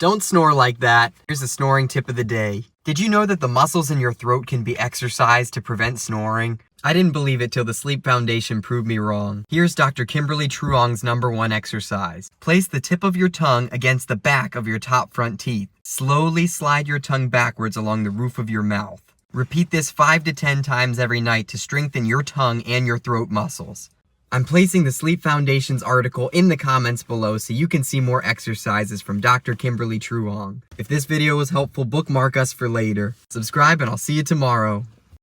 Don't snore like that. Here's a snoring tip of the day. Did you know that the muscles in your throat can be exercised to prevent snoring? I didn't believe it till the Sleep Foundation proved me wrong. Here's Dr. Kimberly Truong's #1 exercise. Place the tip of your tongue against the back of your top front teeth. Slowly slide your tongue backwards along the roof of your mouth. Repeat this 5 to 10 times every night to strengthen your tongue and your throat muscles. I'm placing the Sleep Foundation's article in the comments below so you can see more exercises from Dr. Kimberly Truong. If this video was helpful, bookmark us for later. Subscribe and I'll see you tomorrow.